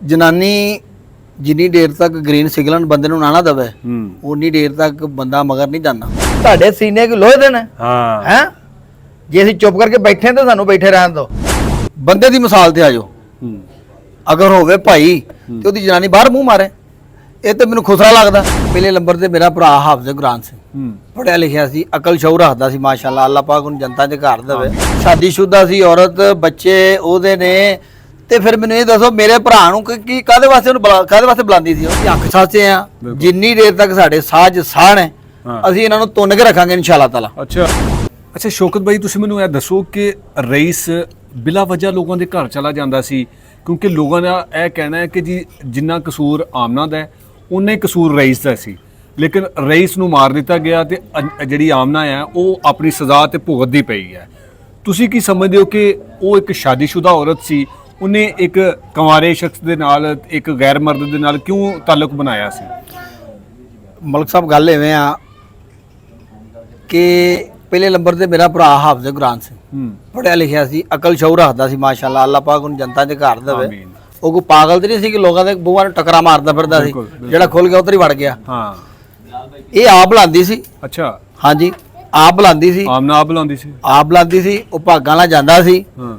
ਜਨਾਨੀ ਜਿੰਨੀ ਦੇਰ ਤੱਕ ਗ੍ਰੀਨ ਸਿਗਨਲ ਬੰਦੇ ਨੂੰ ਨਾ ਦਵੇ ਉਨੀ ਦੇਰ ਤੱਕ ਬੰਦਾ ਮਗਰ ਨਹੀਂ ਜਾਂਦਾ। ਤੁਹਾਡੇ ਸੀਨੇ ਕਿ ਲੋਹੇ ਦੇ ਨੇ। ਹਾਂ ਹੈ ਜੇ ਅਸੀਂ ਚੁੱਪ ਕਰਕੇ ਬੈਠੇ ਤਾਂ ਸਾਨੂੰ ਬੈਠੇ ਰਹਿਣ ਦਿਓ। ਬੰਦੇ ਦੀ ਮਿਸਾਲ ਤੇ ਆ ਜਾਓ। ਅਗਰ ਹੋਵੇ ਭਾਈ ਤੇ ਉਹਦੀ ਜਨਾਨੀ ਬਾਹਰ ਮੂੰਹ ਮਾਰੇ, ਇਹ ਤੇ ਮੈਨੂੰ ਖੁਸਰਾ ਲੱਗਦਾ। ਪਹਿਲੇ ਨੰਬਰ ਤੇ ਮੇਰਾ ਭਰਾ ਹਾਫਿਜ਼ ਕੁਰਾਨ ਸੀ, ਪੜਿਆ ਲਿਖਿਆ ਸੀ, ਅਕਲ ਸ਼ੌਰ ਰੱਖਦਾ ਸੀ, ਮਾਸ਼ਾਅੱਲਾ। ਅੱਲਾਹ ਪਾਕ ਉਹਨੂੰ ਜਨਤਾ 'ਚ ਘਰ ਦੇਵੇ। ਸ਼ਾਦੀशुदा ਸੀ ਔਰਤ, ਬੱਚੇ ਉਹਦੇ ਨੇ। ਤੇ ਫਿਰ ਮੈਨੂੰ ਇਹ ਦੱਸੋ ਮੇਰੇ ਭਰਾ ਨੂੰ ਕੀ ਕਾਹਦੇ ਵਾਸਤੇ ਉਹਨੂੰ ਕਾਹਦੇ ਵਾਸਤੇ ਬੁਲਾਉਂਦੀ ਸੀ? ਉਹ ਅੱਖ ਸਾਚੇ ਆ। ਜਿੰਨੀ ਦੇਰ ਤੱਕ ਸਾਡੇ ਸਾਜ ਸਾਣ ਹੈ ਅਸੀਂ ਇਹਨਾਂ ਨੂੰ ਤੁੰਨ ਕੇ ਰੱਖਾਂਗੇ ਇਨਸ਼ਾਅੱਲਾ ਤਾਲਾ। ਅੱਛਾ ਸ਼ੌਕਤ ਭਾਈ, ਤੁਸੀਂ ਮੈਨੂੰ ਇਹ ਦੱਸੋ ਕਿ ਰਈਸ ਬਿਲਾ ਵਜ੍ਹਾ ਲੋਕਾਂ ਦੇ ਘਰ ਚਲਾ ਜਾਂਦਾ ਸੀ, ਕਿਉਂਕਿ ਲੋਕਾਂ ਦਾ ਇਹ ਕਹਿਣਾ ਹੈ ਕਿ ਜੀ ਜਿੰਨਾ ਕਸੂਰ ਆਮਨਾ ਦਾ ਹੈ ਉਨਾ ਹੀ ਕਸੂਰ ਰਈਸ ਦਾ ਸੀ, ਲੇਕਿਨ ਰਈਸ ਨੂੰ ਮਾਰ ਦਿੱਤਾ ਗਿਆ ਤੇ ਜਿਹੜੀ ਆਮਨਾ ਹੈ ਉਹ ਆਪਣੀ ਸਜ਼ਾ ਤੇ ਭੁਗਤਦੀ ਪਈ ਹੈ। ਤੁਸੀਂ ਕੀ ਸਮਝਦੇ ਹੋ ਕਿ ਉਹ ਇੱਕ ਸ਼ਾਦੀशुदा ਔਰਤ ਸੀ, ਉਹਨੇ ਇੱਕ ਕੁਆਰੇ ਸ਼ਖਸ ਦੇ ਨਾਲ, ਇੱਕ ਗੈਰ ਮਰਦ ਦੇ ਨਾਲ ਕਿਉਂ ਤਾਲੁਕ ਬਣਾਇਆ ਸੀ? ਮਲਕ ਸਾਹਿਬ ਗੱਲ ਐਵੇਂ ਆ ਕਿ ਪਹਿਲੇ ਨੰਬਰ ਤੇ ਮੇਰਾ ਭਰਾ ਹਾਫਿਜ਼ ਕੁਰਾਨ ਸੀ, ਪੜਿਆ ਲਿਖਿਆ ਸੀ, ਅਕਲ ਸ਼ੌਰ ਰੱਖਦਾ ਸੀ, ਮਾਸ਼ਾਅੱਲਾ। ਅੱਲਾਹ ਪਾਕ ਉਹਨੂੰ ਜਨਤਾ 'ਚ ਘਰ ਦੇਵੇ। ਉਹ ਕੋਈ ਪਾਗਲ ਤੇ ਨਹੀਂ ਸੀ ਕਿ ਲੋਕਾਂ ਦੇ ਬੂਹਾਂ ਨੂੰ ਟਕਰਾ ਮਾਰਦਾ ਫਿਰਦਾ ਸੀ, ਜਿਹੜਾ ਖੁੱਲ ਗਿਆ ਉਧਰ ਹੀ ਵੜ ਗਿਆ। ਹਾਂ, ਇਹ ਆਪ ਬੁਲਾਉਂਦੀ ਸੀ। ਅੱਛਾ, ਹਾਂਜੀ, ਆਪ ਬੁਲਾਉਂਦੀ ਸੀ। ਆਮਨਾ ਆਪ ਬੁਲਾਉਂਦੀ ਸੀ? ਆਪ ਬੁਲਾਉਂਦੀ ਸੀ। ਉਹ ਭਾਗਾਂ ਨਾਲ ਜਾਂਦਾ ਸੀ। ਹਾਂ,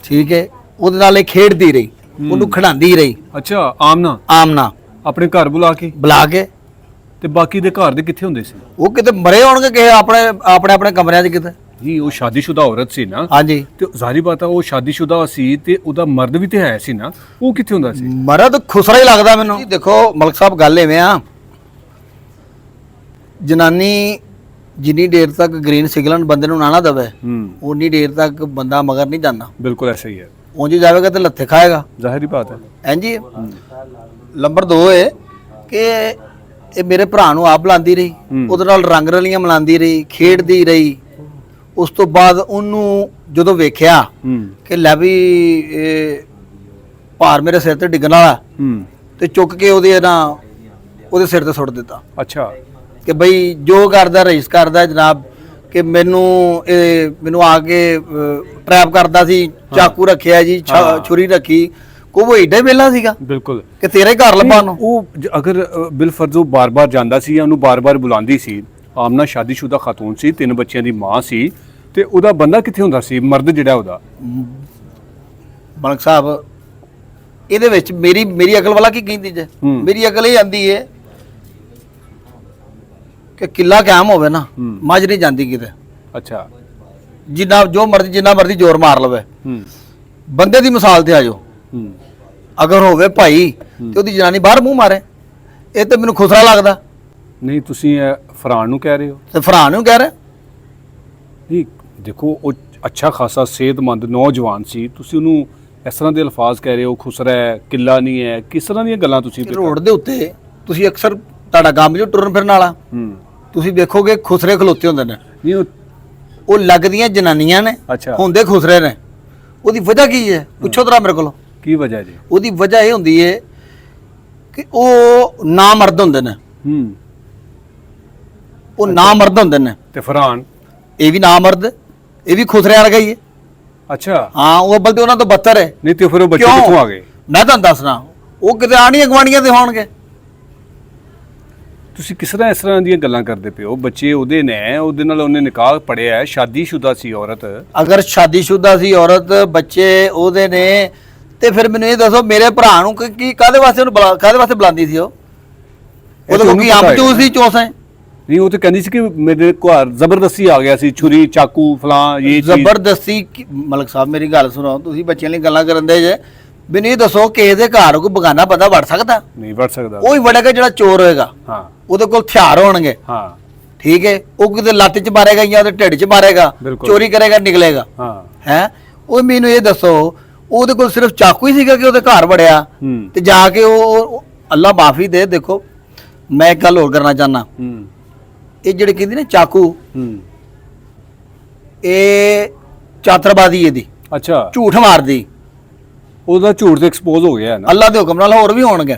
ਠੀਕ ਹੈ। ਉਹਦੇ ਨਾਲ ਇਹ ਖੇਡਦੀ ਰਹੀ, ਉਹਨੂੰ ਖਿਡਾਉਂਦੀ ਰਹੀ। ਅੱਛਾ, ਆਮਨਾ ਆਪਣੇ ਘਰ ਬੁਲਾ ਕੇ ਤੇ ਬਾਕੀ ਦੇ ਘਰ ਦੇ ਕਿੱਥੇ ਹੁੰਦੇ ਸੀ? ਉਹ ਕਿਤੇ ਮਰੇ ਹੋਣਗੇ ਕਿਸੇ ਆਪਣੇ ਕਮਰਿਆਂ 'ਚ ਕਿਤੇ। ਜੀ ਉਹ ਸ਼ਾਦੀशुदा ਔਰਤ ਸੀ ਨਾ। ਹਾਂਜੀ, ਤੇ ਜ਼ਾਹਿਰ ਬਾਤ ਆ ਉਹ ਸ਼ਾਦੀशुदा ਸੀ ਤੇ ਉਹਦਾ ਮਰਦ ਵੀ ਤੇ ਹੈ ਸੀ ਨਾ, ਉਹ ਕਿੱਥੇ ਹੁੰਦਾ ਸੀ? ਮਰਦ ਖੁਸਰਾ ਹੀ ਲੱਗਦਾ ਮੈਨੂੰ। ਦੇਖੋ ਮਲਕ ਸਾਹਿਬ ਗੱਲ ਐਵੇਂ ਆ, ਜਨਾਨੀ ਜਿੰਨੀ ਦੇਰ ਤੱਕ ਗ੍ਰੀਨ ਸਿਗਨਲ ਬੰਦੇ ਨੂੰ ਨਾ ਦਵੇ ਉਨੀ ਦੇਰ ਤੱਕ ਬੰਦਾ ਮਗਰ ਨਹੀਂ ਜਾਂਦਾ। ਬਿਲਕੁਲ ਐਸਾ ਹੀ ਹੈ। ਉਂਝ ਜਾਵੇਗਾ ਤੇ ਲੱਥੇ ਖਾਏਗਾ, ਜ਼ਾਹਿਰੀ ਬਾਤ ਹੈ। ਹਾਂਜੀ। ਨੰਬਰ 2 ਹੈ ਕਿ ਇਹ ਮੇਰੇ ਭਰਾ ਨੂੰ ਆਪ ਬੁਲਾਉਂਦੀ ਰਹੀ, ਉਹਦੇ ਨਾਲ ਰੰਗ ਰਲੀਆਂ ਮਨਾਉਂਦੀ ਰਹੀ, ਖੇਡਦੀ ਰਹੀ। ਉਸ ਤੋਂ ਬਾਅਦ ਉਹਨੂੰ ਜਦੋਂ ਵੇਖਿਆ ਕਿ ਲੈ ਵੀ ਭਾਰ ਮੇਰੇ ਸਿਰ ਤੇ ਡਿੱਗਣ ਵਾਲਾ, ਤੇ ਚੁੱਕ ਕੇ ਉਹਦੇ ਸਿਰ ਤੇ ਸੁੱਟ ਦਿੱਤਾ। ਅੱਛਾ, ਕਿ ਬਈ ਜੋ ਕਰਦਾ ਰਈਸ ਕਰਦਾ ਜਨਾਬ, ਕਿ ਮੈਨੂੰ ਆ ਕੇ ਟਰੈਪ ਕਰਦਾ ਸੀ, ਚਾਕੂ ਰੱਖਿਆ ਜੀ, ਛੁਰੀ ਰੱਖੀ। ਉਹ ਏਡਾ ਵੇਲਾ ਸੀਗਾ ਬਿਲਕੁਲ ਕਿ ਤੇਰੇ ਘਰ ਲੱਭਾ ਨੂੰ। ਉਹ ਅਗਰ ਬਿਲਫਰਜ਼ ਉਹ ਬਾਰ-ਬਾਰ ਜਾਂਦਾ ਸੀ ਜਾਂ ਉਹਨੂੰ ਬਾਰ-ਬਾਰ ਬੁਲਾਉਂਦੀ ਸੀ। ਆਮਨਾ ਸ਼ਾਦੀशुदा ਖਾਤੂਨ ਸੀ, 3 ਬੱਚਿਆਂ ਦੀ ਮਾਂ ਸੀ, ਤੇ ਉਹਦਾ ਬੰਦਾ ਕਿੱਥੇ ਹੁੰਦਾ ਸੀ, ਮਰਦ ਜਿਹੜਾ ਉਹਦਾ? ਮਲਕ ਸਾਹਿਬ ਇਹਦੇ ਵਿੱਚ ਮੇਰੀ ਅਕਲ ਵਾਲਾ ਕੀ ਕਹਿੰਦੀ ਜੇ? ਮੇਰੀ ਅਕਲ ਇਹ ਆਂਦੀ ਹੈ ਕਿ ਕਿੱਲਾ ਕਾਇਮ ਹੋਵੇ ਨਾ, ਮੱਝ ਨਹੀਂ ਜਾਂਦੀ ਕਿਤੇ। ਅੱਛਾ, ਜਿੰਨਾ ਮਰਜ਼ੀ ਜ਼ੋਰ ਮਾਰ ਲਵੇ। ਬੰਦੇ ਦੀ ਮਿਸਾਲ ਤੇ ਆ ਜਾਓ। ਅਗਰ ਹੋਵੇ ਭਾਈ ਤੇ ਉਹਦੀ ਜਨਾਨੀ ਬਾਹਰ ਮੂੰਹ ਮਾਰੇ, ਇਹ ਤੇ ਮੈਨੂੰ ਖੁਸਰਾ ਲੱਗਦਾ। ਨਹੀਂ, ਤੁਸੀਂ ਫਰਹਾਨ ਨੂੰ ਕਹਿ ਰਹੇ ਹੋ? ਤੇ ਫਰਹਾਨ ਨੂੰ ਕਹਿ ਰਹੇ ਨਹੀਂ, ਦੇਖੋ ਉਹ ਅੱਛਾ ਖਾਸਾ ਸਿਹਤਮੰਦ ਨੌਜਵਾਨ ਸੀ, ਤੁਸੀਂ ਉਹਨੂੰ ਇਸ ਤਰ੍ਹਾਂ ਦੇ ਅਲਫਾਜ਼ ਕਹਿ ਰਹੇ ਹੋ, ਖੁਸਰਾ ਹੈ, ਕਿੱਲਾ ਨਹੀਂ ਹੈ, ਕਿਸ ਤਰ੍ਹਾਂ ਦੀਆਂ ਗੱਲਾਂ ਤੁਸੀਂ? ਰੋਡ ਦੇ ਉੱਤੇ ਤੁਸੀਂ ਅਕਸਰ ਤੁਹਾਡਾ ਗੰਮ ਜੋ ਟੁਰਨ ਫਿਰਨ ਵਾਲਾ, ਤੁਸੀਂ ਵੇਖੋਗੇ ਖੁਸਰੇ ਖਲੋਤੇ ਹੁੰਦੇ ਨੇ। ਨਹੀਂ, ਉਹ ਲੱਗਦੀਆਂ ਜਨਾਨੀਆਂ ਨੇ, ਹੁੰਦੇ ਖੁਸਰੇ ਨੇ। ਉਹਦੀ ਵਜ੍ਹਾ ਕੀ ਹੈ ਪੁੱਛੋ ਤਰਾ ਮੇਰੇ ਕੋਲੋਂ। ਕੀ ਵਜ੍ਹਾ ਜੀ? ਉਹਦੀ ਵਜ੍ਹਾ ਇਹ ਹੁੰਦੀ ਹੈ ਕਿ ਉਹ ਨਾ ਮਰਦ ਹੁੰਦੇ ਨੇ। ਉਹ ਨਾ ਮਰਦ ਹੁੰਦੇ ਨੇ। ਤੇ ਫਰਹਾਨ ਇਹ ਵੀ ਨਾ ਮਰਦ, ਇਹ ਵੀ ਖੁਸਰਿਆਂ ਵਰਗਾ ਹੀ ਹੈ। ਅੱਛਾ, ਹਾਂ, ਉਹ ਬਲਕਿ ਉਹਨਾਂ ਤੋਂ ਬੱਤਰ ਹੈ। ਨਹੀਂ ਤੇ ਫਿਰ ਉਹ ਬੱਚੇ ਕਿੱਥੋਂ ਆ ਗਏ? ਮੈਂ ਤੁਹਾਨੂੰ ਦੱਸਣਾ, ਉਹ ਕਿਤੇ ਆਣੀਆਂ ਗਵਾਂਡੀਆਂ ਤੇ ਹੋਣਗੇ। ਤੁਸੀਂ ਕਿਸ ਤਰ੍ਹਾਂ ਇਸ ਤਰ੍ਹਾਂ ਦੀਆਂ ਗੱਲਾਂ ਕਰਦੇ ਪਏ ਹੋ? ਬੱਚੇ ਉਹਦੇ ਨੇ, ਉਹਦੇ ਨਾਲ ਉਹਨੇ ਨਿਕਾਹ ਪੜਿਆ, ਸ਼ਾਦੀशुदा ਸੀ ਔਰਤ। ਅਗਰ ਸ਼ਾਦੀशुदा ਸੀ ਔਰਤ, ਬੱਚੇ ਉਹਦੇ ਨੇ, ਤੇ ਫਿਰ ਮੈਨੂੰ ਇਹ ਦੱਸੋ ਮੇਰੇ ਭਰਾ ਨੂੰ ਕਾਹਦੇ ਵਾਸਤੇ ਬੁਲਾਉਂਦੀ ਸੀ? ਉਹ ਤਾਂ ਕੋਈ ਅੰਬ ਚੂਸ ਸੀ, ਚੋਸ ਹੈ। ਨਹੀਂ, ਉਹ ਤਾਂ ਕਹਿੰਦੀ ਸੀ ਕਿ ਮੇਰੇ ਘਰ ਜ਼ਬਰਦਸਤੀ ਆ ਗਿਆ ਸੀ, ਛੁਰੀ ਚਾਕੂ ਫਲਾਂ ਇਹ ਜ਼ਬਰਦਸਤੀ। ਮਲਕ ਸਾਹਿਬ ਮੇਰੀ ਗੱਲ ਸੁਣੋ, ਤੁਸੀਂ ਬੱਚਿਆਂ ਲਈ ਗੱਲਾਂ ਕਰਨ ਦੇ ਜੇ। ਮੈਨੂੰ ਇਹ ਦੱਸੋ ਕਿ ਇਹਦੇ ਘਰ ਕੋਈ ਬਗਾਨਾ ਬੰਦਾ ਵੜ ਸਕਦਾ? ਨਹੀਂ ਵੜ ਸਕਦਾ। ਉਹ ਹੀ ਵੜੇਗਾ ਜਿਹੜਾ ਚੋਰ ਹੋਏਗਾ। ਹਾਂ, ਉਹਦੇ ਕੋਲ ਹਥਿਆਰ ਹੋਣਗੇ। ਹਾਂ, ਠੀਕ ਹੈ। ਉਹ ਕਿਤੇ ਲੱਤ 'ਚ ਮਾਰੇਗਾ ਜਾਂ ਉਹਦੇ ਢਿੱਡ 'ਚ ਮਾਰੇਗਾ, ਚੋਰੀ ਕਰੇਗਾ, ਨਿਕਲੇਗਾ। ਹਾਂ, ਹੈ। ਉਹ ਮੈਨੂੰ ਇਹ ਦੱਸੋ ਉਹਦੇ ਕੋਲ ਸਿਰਫ ਚਾਕੂ ਹੀ ਸੀਗਾ ਕਿ ਉਹਦੇ ਘਰ ਵੜਿਆ ਤੇ ਜਾ ਕੇ ਉਹ ਅੱਲਾ ਮਾਫੀ ਦੇ। ਦੇਖੋ ਮੈਂ ਇੱਕ ਗੱਲ ਹੋਰ ਕਰਨਾ ਚਾਹਨਾ, ਇਹ ਜਿਹੜੇ ਕਹਿੰਦੇ ਨੇ ਚਾਕੂ, ਇਹ ਚਾਤਰਬਾਜ਼ੀ ਇਹਦੀ। ਅੱਛਾ, ਝੂਠ ਮਾਰਦੀ। ਉਹਦਾ ਝੂਠ ਤੇ ਐਕਸਪੋਜ਼ ਹੋ ਗਿਆ ਨਾ, ਅੱਲਾ ਦੇ ਹੁਕਮ ਨਾਲ। ਹੋਰ ਵੀ ਹੋਣਗੇ।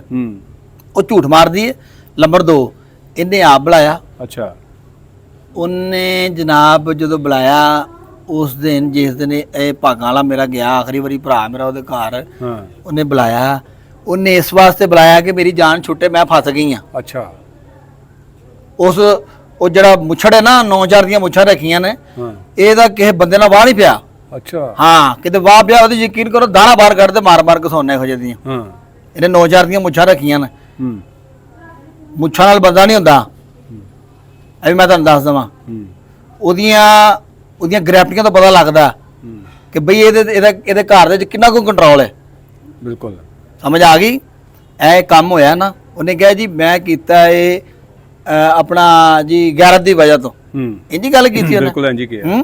ਉਹ ਝੂਠ ਮਾਰਦੀ ਹੈ। ਨੰਬਰ 2 ਇਹਨੇ ਆਪ ਬੁਲਾਇਆ। ਅੱਛਾ, ਉਹਨੇ ਜਨਾਬ ਜਦੋਂ ਬੁਲਾਇਆ ਉਸ ਦਿਨ, ਜਿਸ ਦਿਨ ਇਹ ਭਾਗਾਂ ਵਾਲਾ ਮੇਰਾ ਗਿਆ ਆਖਰੀ ਵਾਰੀ ਭਰਾ ਮੇਰਾ ਉਹਦੇ ਘਰ, ਉਹਨੇ ਬੁਲਾਇਆ। ਉਹਨੇ ਇਸ ਵਾਸਤੇ ਬੁਲਾਇਆ ਕਿ ਮੇਰੀ ਜਾਨ ਛੁੱਟੇ, ਮੈਂ ਫਸ ਗਈ ਆ। ਅੱਛਾ। ਉਸ ਉਹ ਜਿਹੜਾ ਮੁੱਛੜ ਹੈ ਨਾ, 9-4 ਦੀਆਂ ਮੁੱਛਾਂ ਰੱਖੀਆਂ ਨੇ, ਹਾਂ। ਇਹਦਾ ਕਿਸੇ ਬੰਦੇ ਨਾਲ ਵਾਹ ਨਹੀਂ ਪਿਆ। ਅੱਛਾ। ਹਾਂ, ਕਿਤੇ ਵਾਹ ਪਿਆ ਉਹਦੀ ਯਕੀਨ ਕਰੋ ਦਾਣਾ ਬਾਹਰ ਕੱਢਦੇ ਮਾਰ ਘਸੋਨੇ ਹੋ ਜਾਂਦੀਆਂ। ਹਾਂ। ਇਹਨੇ 9-4 ਦੀਆਂ ਮੁੱਛਾਂ ਰੱਖੀਆਂ ਨੇ। ਹੂੰ। ਮੁੱਛਾਂ ਨਾਲ ਬੰਦਾ ਨਹੀਂ ਹੁੰਦਾ, ਇਹ ਵੀ ਮੈਂ ਤੁਹਾਨੂੰ ਦੱਸ ਦਵਾਂ। ਹੂੰ। ਉਹਦੀਆਂ ਗ੍ਰੈਫਟੀਆਂ ਤੋਂ ਪਤਾ ਲੱਗਦਾ ਕਿ ਬਈ ਇਹਦੇ ਘਰ ਦੇ ਵਿੱਚ ਕਿੰਨਾ ਕੁ ਕੰਟਰੋਲ ਹੈ। ਬਿਲਕੁਲ ਸਮਝ ਆ ਗਈ। ਇਹ ਕੰਮ ਹੋਇਆ ਨਾ, ਉਹਨੇ ਕਿਹਾ ਜੀ ਮੈਂ ਕੀਤਾ ਇਹ ਆਪਣਾ ਜੀ ਗੈਰਤ ਦੀ ਵਜ੍ਹਾ ਤੋਂ। ਇੰਜੀ ਗੱਲ ਕੀਤੀ ਉਹਨੇ। ਬਿਲਕੁਲ ਇੰਜੀ ਕਿਹਾ।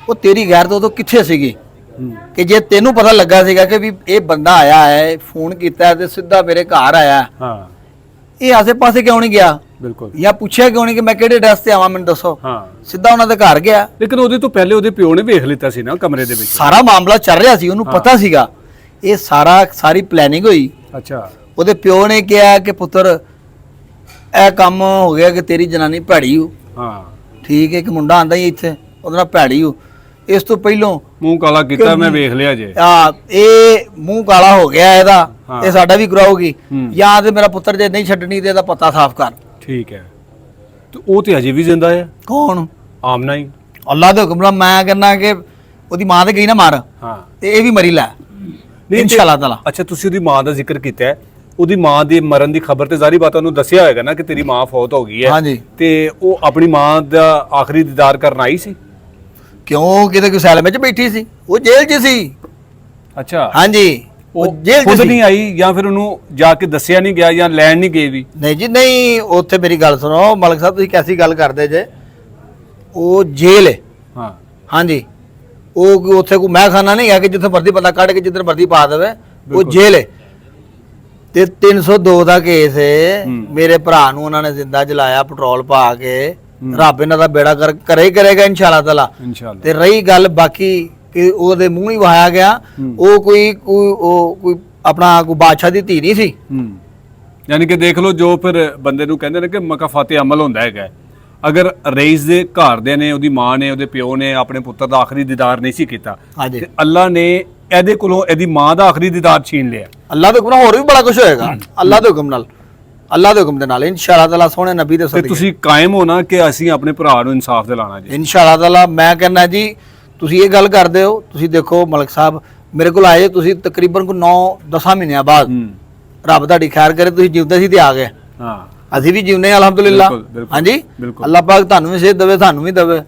ਉਹ ਤੇਰੀ ਗੈਰਤ ਉਦੋਂ ਕਿੱਥੇ ਸੀਗੀ ਹੂੰ। ਕਿ ਜੇ ਤੈਨੂੰ ਪਤਾ ਲੱਗਾ ਸੀਗਾ ਕਿ ਵੀ ਇਹ ਬੰਦਾ ਆਇਆ ਹੈ, ਫੋਨ ਕੀਤਾ ਤੇ ਸਿੱਧਾ ਮੇਰੇ ਘਰ ਆਇਆ, ਹਾਂ, ਇਹ ਆਸੇ-ਪਾਸੇ ਕਿਉਂ ਨਹੀਂ ਗਿਆ? ਬਿਲਕੁਲ। ਜਾਂ ਪੁੱਛਿਆ ਕਿਉਂ ਨਹੀਂ ਕਿ ਮੈਂ ਕਿਹੜੇ ਐਡਰੈਸ ਤੇ ਆਵਾਂ, ਮੈਨੂੰ ਦੱਸੋ। ਹਾਂ। ਸਿੱਧਾ ਉਹਨਾਂ ਦੇ ਘਰ ਗਿਆ। ਲੇਕਿਨ ਉਹਦੇ ਤੋਂ ਪਹਿਲੇ ਉਹਦੇ ਪਿਓ ਨੇ ਵੇਖ ਲਿੱਤਾ ਸੀ ਨਾ ਕਮਰੇ ਦੇ ਵਿੱਚ। ਸਾਰਾ ਮਾਮਲਾ ਚੱਲ ਰਿਹਾ ਸੀ, ਉਹਨੂੰ ਪਤਾ ਸੀਗਾ ਇਹ ਸਾਰੀ ਪਲੈਨਿੰਗ ਹੋਈ। ਅੱਛਾ। ਉਹਦੇ ਪਿਓ ਨੇ ਕਿਹਾ ਕਿ ਪੁੱਤਰ ਇਹ ਕੰਮ ਹੋ ਗਿਆ ਕਿ ਤੇਰੀ ਜਨਾਨੀ ਭੈੜੀ ਹੋ। ਹਾਂ। ਠੀਕ ਹੈ, ਇੱਕ ਮੁੰਡਾ ਆਂਦਾ ਹੀ ਇੱਥੇ, ਉਹਦੇ ਨਾਲ ਭੈੜੀ ਹੋ। ਇਸ ਤੋਂ ਪਹਿਲੋਂ ਮੂੰਹ ਕਾਲਾ ਕੀਤਾ, ਮੈਂ ਵੇਖ ਲਿਆ ਜੇ। ਇਹ ਮੂੰਹ ਕਾਲਾ ਹੋ ਗਿਆ ਇਹਦਾ, ਹਾਂ। ਇਹ ਸਾਡਾ ਵੀ ਕਰਾਉਗੀ। ਹੂੰ। ਜਾਂ ਤੇ ਮੇਰਾ ਪੁੱਤਰ ਜੇ ਨਹੀਂ ਛੱਡਣੀ ਤੇ ਇਹਦਾ ਪਤਾ ਸਾਫ਼ ਕਰ। ਠੀਕ ਹੈ। ਤੇ ਉਹ ਤੇ ਅਜੇ ਵੀ ਜ਼ਿੰਦਾ ਹੈ। ਕੌਣ? ਆਮਨਾ ਹੀ। ਅੱਲਾ ਦੇ ਹੁਕਮ ਨਾਲ ਮੈਂ ਕਹਿੰਦਾ ਕਿ ਉਹਦੀ ਮਾਂ ਤੇ ਗਈ ਨਾ ਮਾਰ, ਹਾਂ। ਤੇ ਇਹ ਵੀ ਮਰੀ ਲੈ ਇਨਸ਼ਾਅੱਲਾ ਤਾਲਾ। ਅੱਛਾ, ਤੁਸੀਂ ਉਹਦੀ ਮਾਂ ਦਾ ਜ਼ਿਕਰ ਕੀਤਾ ਹੈ। ਉਹਦੀ ਮਾਂ ਦੇ ਮਰਨ ਦੀ ਖਬਰ ਤੇ ਜ਼ਾਰੀ ਬਾਤ ਉਹਨੂੰ ਦੱਸਿਆ ਹੋਏਗਾ ਨਾ ਕਿ ਤੇਰੀ ਮਾਂ ਫੌਤ ਹੋ ਗਈ ਹੈ। ਹਾਂਜੀ। ਤੇ ਉਹ ਆਪਣੀ ਮਾਂ ਦਾ ਆਖਰੀ ਦੀਦਾਰ ਕਰਨ ਆਈ ਸੀ। ਕਿਉਂ? ਕਿਤੇ ਕੋਈ ਸੈਲ ਵਿੱਚ ਬੈਠੀ ਸੀ, ਉਹ ਜੇਲ੍ਹ 'ਚ ਸੀ। ਅੱਛਾ। ਹਾਂਜੀ, ਉਹ ਜੇਲ੍ਹ 'ਚ ਖੁਦ ਸੀ। ਨਹੀਂ ਆਈ ਜਾਂ ਫਿਰ ਉਹਨੂੰ ਜਾ ਕੇ ਦੱਸਿਆ ਨਹੀਂ ਗਿਆ ਜਾਂ ਲੈਣ ਨਹੀਂ ਗਏ ਵੀ? ਨਹੀਂ ਜੀ ਨਹੀਂ, ਉੱਥੇ ਮੇਰੀ ਗੱਲ ਸੁਣੋ ਮਲਕ ਸਾਹਿਬ, ਤੁਸੀਂ ਕੈਸੀ ਗੱਲ ਕਰਦੇ ਜੇ? ਉਹ ਜੇਲ੍ਹ ਹੈ। ਹਾਂ। ਹਾਂਜੀ, ਉਹ ਉੱਥੇ ਕੋਈ ਮੈਂ ਖਾਨਾ ਨਹੀਂ ਹੈ ਕਿ ਜਿੱਥੇ ਮਰਜ਼ੀ ਬੰਦਾ ਕੱਢ ਕੇ ਜਿੱਧਰ ਮਰਜ਼ੀ ਪਾ ਦੇਵੇ। ਉਹ ਜੇਲ੍ਹ ਹੈ ਤੇ 302 ਦਾ ਕੇਸ ਹੈ। ਮੇਰੇ ਭਰਾ ਨੂੰ ਉਹਨਾਂ ਨੇ ਜ਼ਿੰਦਾ ਜਲਾਇਆ ਪੈਟਰੋਲ ਪਾ ਕੇ। ਰੱਬ ਇਹਨਾਂ ਦਾ ਬੇੜਾ ਕਰੇ ਕਰੇਗਾ ਇਨਸ਼ਾਅੱਲਾ ਤਾਲਾ। ਇਨਸ਼ਾਅੱਲਾ। ਤੇ ਰਹੀ ਗੱਲ ਬਾਕੀ ਕਿ ਉਹਦੇ ਮੂੰਹ ਹੀ ਵਹਾਇਆ ਗਿਆ, ਉਹ ਕੋਈ ਆਪਣਾ ਕੋਈ ਬਾਦਸ਼ਾਹ ਦੀ ਧੀ ਨਹੀਂ ਸੀ। ਯਾਨੀ ਕਿ ਦੇਖ ਲਓ, ਜੋ ਫਿਰ ਬੰਦੇ ਨੂੰ ਕਹਿੰਦੇ ਨੇ ਕਿ ਮਕਾਫਾਤੇ ਅਮਲ ਹੁੰਦਾ ਹੈਗਾ। ਅਗਰ ਰਈਸ ਦੇ ਘਰ ਦੇ ਨੇ, ਉਹਦੀ ਮਾਂ ਨੇ, ਉਹਦੇ ਪਿਓ ਨੇ ਆਪਣੇ ਪੁੱਤਰ ਦਾ ਆਖਰੀ ਦੀਦਾਰ ਨਹੀਂ ਸੀ ਕੀਤਾ, ਤੇ ਅੱਲਾ ਨੇ ਇਹਦੇ ਕੋਲੋਂ ਇਹਦੀ ਮਾਂ ਦਾ ਆਖਰੀ ਦੀਦਾਰ ਛੀਨ ਲਿਆ। ਅੱਲਾ ਦੇ ਹੁਕਮ ਨਾਲ ਹੋਰ ਵੀ ਬੜਾ ਕੁਝ ਹੋਏਗਾ। ਅੱਲਾ ਦੇ ਹੁਕਮ ਨਾਲ, ਅੱਲਾ ਦੇ ਹੁਕਮ ਦੇ ਨਾਲ ਇਨਸ਼ਾਅੱਲਾ ਤਾਲਾ, ਸੋਹਣੇ ਨਬੀ ਦੇ ਤੇ ਸਦਕੇ। ਤੁਸੀਂ ਕਾਇਮ ਹੋਣਾ ਕਿ ਅਸੀਂ ਆਪਣੇ ਭਰਾ ਨੂੰ ਇਨਸਾਫ ਦਿਲਾਣਾ ਜੀ। ਇਨਸ਼ਾਅੱਲਾ ਤਾਲਾ ਮੈਂ ਕਹਿੰਦਾ ਜੀ, ਤੁਸੀਂ ਇਹ ਗੱਲ ਕਰਦੇ ਹੋ। ਤੁਸੀਂ ਦੇਖੋ ਮਲਕ ਸਾਹਿਬ ਮੇਰੇ ਕੋਲ ਆਏ, ਤੁਸੀਂ ਤਕਰੀਬਨ 9-10 ਮਹੀਨਿਆਂ ਬਾਅਦ, ਰੱਬ ਤੁਹਾਡੀ ਖੈਰ ਕਰੇ, ਤੁਸੀਂ ਜਿਉਂਦੇ ਸੀ ਤੇ ਆ ਗਏ। ਹਾਂ, ਅਸੀਂ ਵੀ ਜਿਉਂਦੇ ਹਾਂ ਅਲਹਮਦੁਲਿਲਾ। ਹਾਂਜੀ, ਅੱਲਾਹ ਪਾਕ ਤੁਹਾਨੂੰ ਵੀ ਸਿਹਤ ਦੇਵੇ, ਤੁਹਾਨੂੰ ਵੀ ਦੇਵੇ।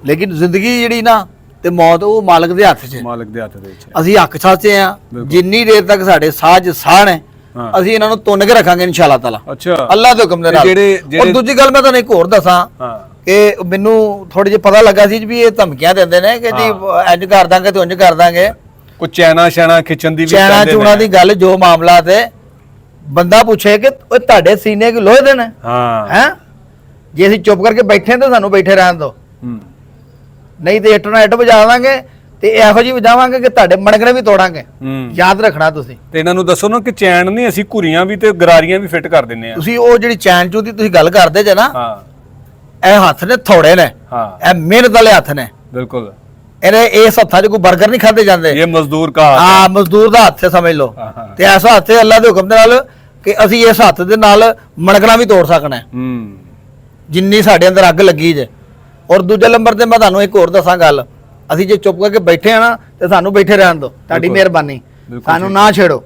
ਲੇਕਿਨ ਜ਼ਿੰਦਗੀ ਜਿਹੜੀ ਨਾ ਤੇ ਮੌਤ, ਉਹ ਮਾਲਕ ਦੇ ਹੱਥ 'ਚ ਹੈ। ਮਾਲਕ ਦੇ ਹੱਥ ਦੇ ਵਿੱਚ। ਅਸੀਂ ਹੱਕ ਸਾਚੇ ਆ, ਜਿੰਨੀ ਦੇਰ ਤੱਕ ਸਾਡੇ ਸਾਹ ਨੇ, ਅਸੀਂ ਇਹਨਾਂ ਨੂੰ ਤੁੰਨ ਕੇ ਰੱਖਾਂਗੇ ਇਨਸ਼ਾਅੱਲਾ ਤਾਲਾ। ਅੱਛਾ। ਅੱਲਾਹ ਦੇ ਹੁਕਮ ਦੇ ਨਾਲ। ਔਰ ਦੂਜੀ ਗੱਲ ਮੈਂ ਤੁਹਾਨੂੰ ਇੱਕ ਹੋਰ ਦੱਸਾਂ ਕਿ ਮੈਨੂੰ ਥੋੜੀ ਜਿਹੀ ਪਤਾ ਲੱਗਾ ਸੀ ਵੀ ਇਹ ਧਮਕੀਆਂ ਦਿੰਦੇ ਨੇ ਕਿ ਜੀ ਇੰਜ ਕਰ ਦਾਂਗੇ ਤੇ ਉਂਝ ਕਰ ਦਾਂਗੇ। ਕੋਈ ਚੈਨਾ ਖਿੱਚਣ ਦੀ ਵੀ ਚੈਨਾ ਚੂਣਾ ਦੀ ਗੱਲ, ਜੋ ਮਾਮਲਾ ਤੇ ਬੰਦਾ ਪੁੱਛੇ ਕਿ ਉਹ ਤੁਹਾਡੇ ਸੀਨੇ ਕਿ ਲੋਹੇ ਦੇ ਨੇ। ਹਾਂ। ਹੈ ਜੇ ਅਸੀਂ ਚੁੱਪ ਕਰਕੇ ਬੈਠੇ ਤਾਂ ਸਾਨੂੰ ਬੈਠੇ ਰਹਿਣ ਦਿਓ, ਨਹੀਂ ਤੇ ਇੱਟ ਨਾਲ ਇੱਟ ਵਜਾ ਦਾਂਗੇ ਤੇ ਇਹੋ ਜਿਹੀ ਵਜਾਵਾਂਗੇ ਕਿ ਤੁਹਾਡੇ ਮਣਕਣੇ ਵੀ ਤੋੜਾਂਗੇ। ਯਾਦ ਰੱਖਣਾ ਤੁਸੀਂ। ਤੇ ਇਹਨਾਂ ਨੂੰ ਦੱਸੋ ਨਾ ਕਿ ਚੈਨ ਨਹੀਂ, ਅਸੀਂ ਘੁਰੀਆਂ ਵੀ ਤੇ ਗਰਾਰੀਆਂ ਵੀ ਫਿੱਟ ਕਰ ਦਿੰਨੇ ਆ। ਤੁਸੀਂ ਉਹ ਜਿਹੜੀ ਚੈਨ ਚੂ ਦੀ ਤੁਸੀਂ ਗੱਲ ਕਰਦੇ ਜੇ ਨਾ, ਹਾਂ, ਇਹ ਹੱਥ ਨੇ ਥੋੜੇ ਨੇ, ਹਾਂ, ਇਹ ਮਿਹਨਤ ਵਾਲੇ ਹੱਥ ਨੇ। ਬਿਲਕੁਲ। ਇਹਨੇ ਇਸ ਹੱਥਾਂ 'ਚ ਕੋਈ 버ਗਰ ਨਹੀਂ ਖਾਦੇ ਜਾਂਦੇ। ਇਹ ਮਜ਼ਦੂਰ ਦਾ ਹੱਥ ਹਾਂ, ਮਜ਼ਦੂਰ ਦਾ ਹੱਥ ਹੈ, ਸਮਝ ਲਓ। ਤੇ ਐਸਾ ਹੱਥ ਹੈ ਅੱਲਾ ਦੇ ਹੁਕਮ ਦੇ ਨਾਲ ਕਿ ਅਸੀਂ ਇਸ ਹੱਥ ਦੇ ਨਾਲ ਮਣਕਣਾ ਵੀ ਤੋੜ ਸਕਣਾ, ਜਿੰਨੀ ਸਾਡੇ ਅੰਦਰ ਅੱਗ ਲੱਗੀ ਜੇ। ਔਰ ਦੂਜੇ ਨੰਬਰ ਤੇ ਮੈਂ ਤੁਹਾਨੂੰ ਇੱਕ ਹੋਰ ਦੱਸਾਂ ਗੱਲ, ਅਸੀਂ ਜੇ ਚੁੱਪ ਕਰਕੇ ਬੈਠੇ ਆ ਨਾ ਤੇ ਸਾਨੂੰ ਬੈਠੇ ਰਹਿਣ ਦਿਓ, ਤੁਹਾਡੀ ਮਿਹਰਬਾਨੀ, ਸਾਨੂੰ ਨਾ ਛੇੜੋ।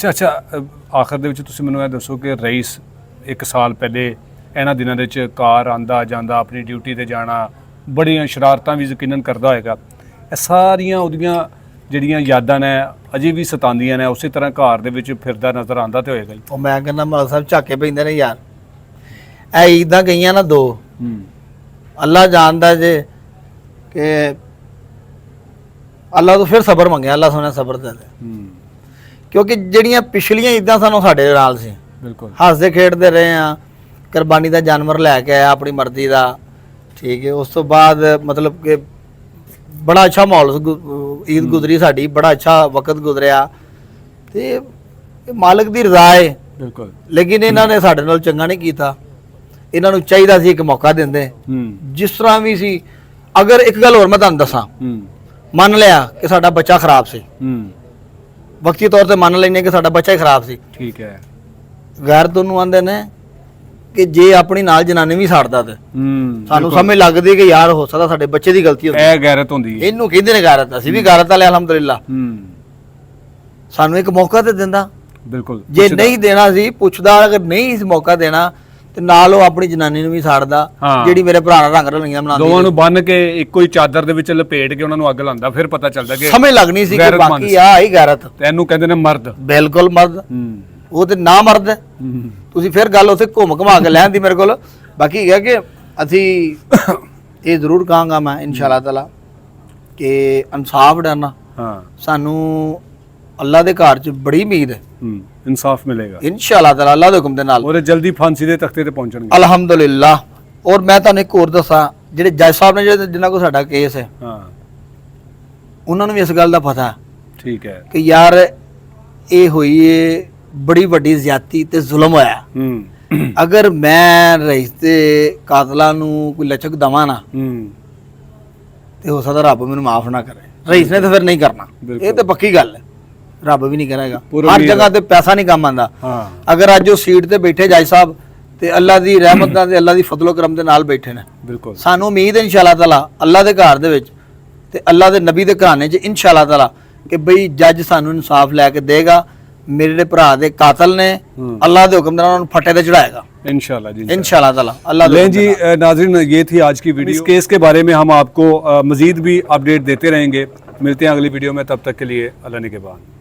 ਅੱਛਾ, ਆਖਰ ਦੇ ਵਿੱਚ ਤੁਸੀਂ ਮੈਨੂੰ ਇਹ ਦੱਸੋ ਕਿ ਰਈਸ 1 ਸਾਲ ਪਹਿਲੇ ਇਹਨਾਂ ਦਿਨਾਂ ਦੇ ਵਿੱਚ ਕਾਰ ਆਂਦਾ ਜਾਂਦਾ, ਆਪਣੀ ਡਿਊਟੀ ਤੇ ਜਾਣਾ, ਬੜੀਆਂ ਸ਼ਰਾਰਤਾਂ ਵੀ ਯਕੀਨਨ ਕਰਦਾ ਹੋਏਗਾ। ਇਹ ਸਾਰੀਆਂ ਉਹਦੀਆਂ ਜਿਹੜੀਆਂ ਯਾਦਾਂ ਨੇ ਅਜੇ ਵੀ ਸਤਾਉਂਦੀਆਂ ਨੇ, ਉਸੇ ਤਰ੍ਹਾਂ ਘਰ ਦੇ ਵਿੱਚ ਫਿਰਦਾ ਨਜ਼ਰ ਆਉਂਦਾ ਤੇ ਹੋਏਗਾ ਹੀ। ਉਹ ਮੈਂ ਕਹਿੰਦਾ ਮਲਕ ਸਾਹਿਬ ਝਾਕੇ ਪੈਂਦੇ ਨੇ ਯਾਰ। ਇਹ ਈਦਾਂ ਗਈਆਂ ਨਾ 2, ਅੱਲਾ ਜਾਣਦਾ ਜੇ ਕਿ ਅੱਲਾ ਤੋਂ ਫਿਰ ਸਬਰ ਮੰਗਿਆ, ਅੱਲਾ ਸੋਹਣਾ ਸਬਰ ਦੇ ਦੇ। ਕਿਉਂਕਿ ਜਿਹੜੀਆਂ ਪਿਛਲੀਆਂ ਈਦਾਂ ਸਾਨੂੰ ਸਾਡੇ ਨਾਲ ਸੀ, ਬਿਲਕੁਲ ਹੱਸਦੇ ਖੇਡਦੇ ਰਹੇ ਆ, ਕੁਰਬਾਨੀ ਦਾ ਜਾਨਵਰ ਲੈ ਕੇ ਆਇਆ ਆਪਣੀ ਮਰਜ਼ੀ ਦਾ, ਠੀਕ ਹੈ। ਉਸ ਤੋਂ ਬਾਅਦ ਮਤਲਬ ਕਿ ਬੜਾ ਅੱਛਾ ਮਾਹੌਲ, ਈਦ ਗੁਜ਼ਰੀ ਸਾਡੀ, ਬੜਾ ਅੱਛਾ ਵਕਤ ਗੁਜ਼ਰਿਆ ਤੇ ਇਹ ਮਾਲਕ ਦੀ ਰਜ਼ਾ ਹੈ। ਬਿਲਕੁਲ। ਲੇਕਿਨ ਇਹਨਾਂ ਨੇ ਸਾਡੇ ਨਾਲ ਚੰਗਾ ਨਹੀਂ ਕੀਤਾ। ਇਹਨਾਂ ਨੂੰ ਚਾਹੀਦਾ ਸੀ ਇੱਕ ਮੌਕਾ ਦਿੰਦੇ, ਜਿਸ ਤਰ੍ਹਾਂ ਵੀ ਸੀ। ਅਗਰ ਇੱਕ ਗੱਲ ਹੋਰ ਮੈਂ ਤੁਹਾਨੂੰ ਦੱਸਾਂ, ਮੰਨ ਲਿਆ ਕਿ ਸਾਡਾ ਬੱਚਾ ਖਰਾਬ ਸੀ, ਵਕਤੀ ਤੌਰ ਤੇ ਮੰਨ ਲੈਂਦੇ ਕਿ ਸਾਡਾ ਬੱਚਾ ਹੀ ਖਰਾਬ ਸੀ। ਠੀਕ ਹੈ। ਗੈਰਤ ਉਹਨੂੰ ਆਂਦੇ ਨੇ ਕਿ ਜੇ ਆਪਣੀ ਨਾਲ ਜਨਾਨੀ ਵੀ ਸਾੜਦਾ ਤੇ ਸਾਨੂੰ ਸਮਝ ਲੱਗਦੀ ਕਿ ਯਾਰ ਹੋ ਸਕਦਾ ਸਾਡੇ ਬੱਚੇ ਦੀ ਗਲਤੀ ਹੁੰਦੀ, ਇਹ ਗੈਰਤ ਹੁੰਦੀ ਹੈ। ਇਹਨੂੰ ਕਹਿੰਦੇ ਨੇ ਗੈਰਤ। ਅਸੀਂ ਵੀ ਗੈਰਤ ਵਾਲੇ ਅਲਹਮਦੁਲਿਲਾ। ਸਾਨੂੰ ਇੱਕ ਮੌਕਾ ਤੇ ਦਿੰਦਾ, ਬਿਲਕੁਲ। ਜੇ ਨਹੀਂ ਦੇਣਾ ਸੀ ਪੁੱਛਦਾ, ਅਗਰ ਨਹੀਂ ਇਸ ਮੌਕਾ ਦੇਣਾ ਤੇ ਨਾਲ ਉਹ ਆਪਣੀ ਜਨਾਨੀ ਨੂੰ ਵੀ ਸਾੜਦਾ, ਜਿਹੜੀ ਮੇਰੇ ਭਰਾ ਨਾਲ ਰੰਗ ਰਲੀਆਂ ਬਣਾਉਂਦੀ, ਦੋਵਾਂ ਨੂੰ ਬੰਨ ਕੇ ਇੱਕੋ ਹੀ ਚਾਦਰ ਦੇ ਵਿੱਚ ਲਪੇਟ ਕੇ ਉਹਨਾਂ ਨੂੰ ਅੱਗ ਲਾਉਂਦਾ, ਫਿਰ ਪਤਾ ਚੱਲਦਾ ਕਿ ਸਮਝ ਲੱਗਣੀ ਸੀ ਕਿ ਬਾਕੀ ਆ ਹੀ ਗੈਰਤ। ਤੇ ਇਹਨੂੰ ਕਹਿੰਦੇ ਨੇ ਮਰਦ। ਬਿਲਕੁਲ ਮਰਦ। ਉਹ ਤੇ ਨਾ ਮਰਦ ਹੈ। ਤੁਸੀਂ ਫਿਰ ਗੱਲ ਉੱਥੇ ਘੁੰਮ ਘੁਮਾ ਕੇ ਲੈਣ ਦੀ ਮੇਰੇ ਕੋਲ। ਬਾਕੀ ਹੈ ਕਿ ਅਸੀਂ ਇਹ ਜ਼ਰੂਰ ਕਹਾਂਗਾ ਮੈਂ ਇਨਸ਼ਾਅੱਲਾ ਤਾਲਾ ਕਿ ਇਨਸਾਫ ਡਰਨਾ ਸਾਨੂੰ ਅੱਲਾ ਦੇ ਘਰ 'ਚ ਬੜੀ ਉਮੀਦ ਹੈ। ਇਨਸਾਫ ਮਿਲੇਗਾ ਇਨਸ਼ਾਅੱਲਾ ਤਾਲਾ ਅੱਲਾ ਦੇ ਹੁਕਮ ਦੇ ਨਾਲ। ਉਹਦੇ ਜਲਦੀ ਫਾਂਸੀ ਦੇ ਤਖਤੇ ਤੇ ਪਹੁੰਚਣਗੇ ਅਲਹਮਦੁਲਿਲਾ। ਔਰ ਮੈਂ ਤੁਹਾਨੂੰ ਇੱਕ ਹੋਰ ਦੱਸਾਂ, ਜਿਹੜੇ ਜੱਜ ਸਾਹਿਬ ਨੇ ਜਿਨ੍ਹਾਂ ਕੋਲ ਸਾਡਾ ਕੇਸ ਹੈ, ਉਹਨਾਂ ਨੂੰ ਵੀ ਇਸ ਗੱਲ ਦਾ ਪਤਾ ਠੀਕ ਹੈ ਕਿ ਯਾਰ ਇਹ ਹੋਈ ਏ ਬੜੀ ਵੱਡੀ ਜ਼ਿਆਦਤੀ ਤੇ ਜ਼ੁਲਮ ਹੋਇਆ। ਅਗਰ ਮੈਂ ਰਈਸ ਤੇ ਕਾਤਲਾਂ ਨੂੰ ਕੋਈ ਲਚਕ ਦਵਾਂ ਨਾ ਤੇ ਹੋ ਸਕਦਾ ਰੱਬ ਮੈਨੂੰ ਮਾਫ ਨਾ ਕਰੇ। ਰਈਸ ਨੇ ਤਾਂ ਫਿਰ ਨਹੀਂ ਕਰਨਾ, ਇਹ ਤਾਂ ਪੱਕੀ ਗੱਲ ਹੈ। ਰੱਬ ਵੀ ਨਹੀਂ ਕਰੇਗਾ। ਹਰ ਜਗ੍ਹਾ ਤੇ ਪੈਸਾ ਨਹੀਂ ਕੰਮ ਆਉਂਦਾ। ਅਗਰ ਅੱਜ ਉਹ ਸੀਟ ਤੇ ਬੈਠੇ ਜੱਜ ਸਾਹਿਬ ਤੇ ਅੱਲਾ ਦੀ ਰਹਿਮਤ ਨਾਲ ਤੇ ਅੱਲਾ ਦੀ ਫਜ਼ਲੋ ਕਰਮ ਦੇ ਨਾਲ ਬੈਠੇ ਨੇ, ਬਿਲਕੁਲ ਸਾਨੂੰ ਉਮੀਦ ਹੈ ਇਨਸ਼ਾਅੱਲਾ ਤਾਲਾ ਅੱਲਾ ਦੇ ਘਰ ਦੇ ਵਿੱਚ ਤੇ ਅੱਲਾ ਦੇ ਨਬੀ ਦੇ ਘਰਾਣੇ 'ਚ ਇਨਸ਼ਾਅੱਲਾ ਤਾਲਾ ਕਿ ਬਈ ਜੱਜ ਸਾਨੂੰ ਇਨਸਾਫ ਲੈ ਕੇ ਦੇਗਾ। ਮੇਰੇ ਜਿਹੜੇ ਭਰਾ ਦੇ ਕਾਤਲ ਨੇ अल्लाह के हुक्म से फटे पे चढ़ाएगा इंशाल्लाह जी इंशाल्लाह ताला। अल्लाह लें जी नाज़रीन, ये थी आज की वीडियो। इस केस के बारे में हम आपको मज़ीद भी अपडेट देते रहेंगे। मिलते हैं अगली वीडियो में, तब तक के लिए अल्लाह ने के बाद।